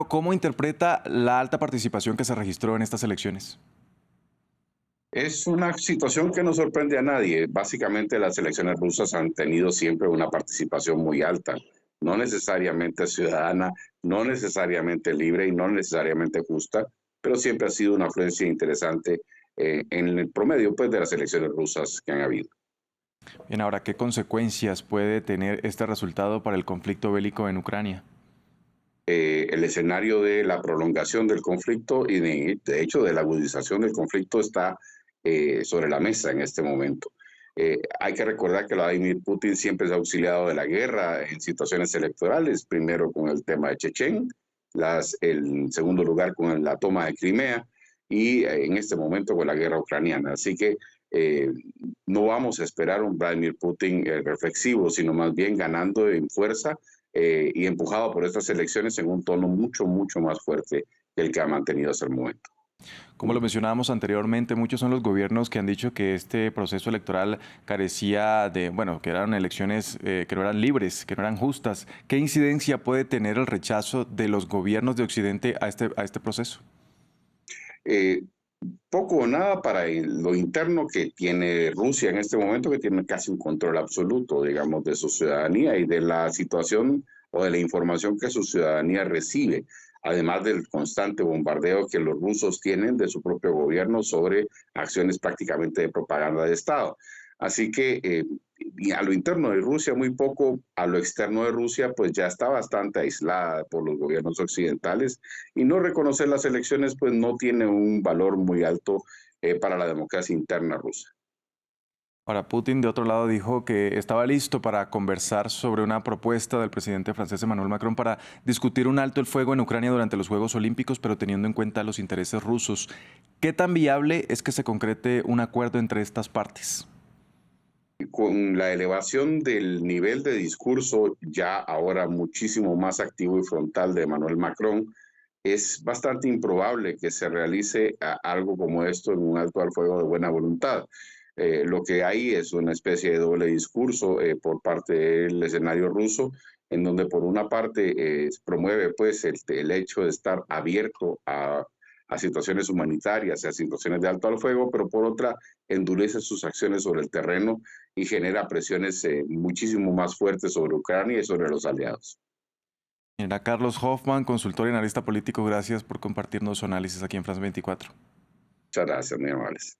¿cómo interpreta la alta participación que se registró en estas elecciones? Es una situación que no sorprende a nadie. Básicamente las elecciones rusas han tenido siempre una participación muy alta, no necesariamente ciudadana, no necesariamente libre y no necesariamente justa, pero siempre ha sido una afluencia interesante en el promedio pues, de las elecciones rusas que han habido. Bien, ahora, ¿qué consecuencias puede tener este resultado para el conflicto bélico en Ucrania? El escenario de la prolongación del conflicto y de hecho de la agudización del conflicto está sobre la mesa en este momento. Hay que recordar que Vladimir Putin siempre se ha auxiliado de la guerra en situaciones electorales, primero con el tema de Chechen, en segundo lugar con la toma de Crimea y en este momento con la guerra ucraniana. Así que eh, no vamos a esperar un Vladimir Putin reflexivo, sino más bien ganando en fuerza y empujado por estas elecciones en un tono mucho, mucho más fuerte que el que ha mantenido hasta el momento. Como lo mencionábamos anteriormente, muchos son los gobiernos que han dicho que este proceso electoral carecía de, bueno, que eran elecciones que no eran libres, que no eran justas. ¿Qué incidencia puede tener el rechazo de los gobiernos de Occidente a este proceso? Eh, Poco o nada para lo interno que tiene Rusia en este momento, que tiene casi un control absoluto, digamos, de su ciudadanía y de la situación o de la información que su ciudadanía recibe, además del constante bombardeo que los rusos tienen de su propio gobierno sobre acciones prácticamente de propaganda de Estado. Así que y a lo interno de Rusia muy poco, a lo externo de Rusia pues ya está bastante aislada por los gobiernos occidentales y no reconocer las elecciones pues no tiene un valor muy alto para la democracia interna rusa. Ahora, Putin, de otro lado, dijo que estaba listo para conversar sobre una propuesta del presidente francés Emmanuel Macron para discutir un alto el fuego en Ucrania durante los Juegos Olímpicos, pero teniendo en cuenta los intereses rusos. ¿Qué tan viable es que se concrete un acuerdo entre estas partes? Con la elevación del nivel de discurso ya ahora muchísimo más activo y frontal de Emmanuel Macron, es bastante improbable que se realice algo como esto en un alto al fuego de buena voluntad. Lo que hay es una especie de doble discurso por parte del escenario ruso, en donde por una parte promueve pues el hecho de estar abierto a situaciones humanitarias, a situaciones de alto al fuego, pero por otra endurece sus acciones sobre el terreno y genera presiones muchísimo más fuertes sobre Ucrania y sobre los aliados. Era Carlos Hoffman, consultor y analista político. Gracias por compartirnos su análisis aquí en France 24. Muchas gracias, muy amables.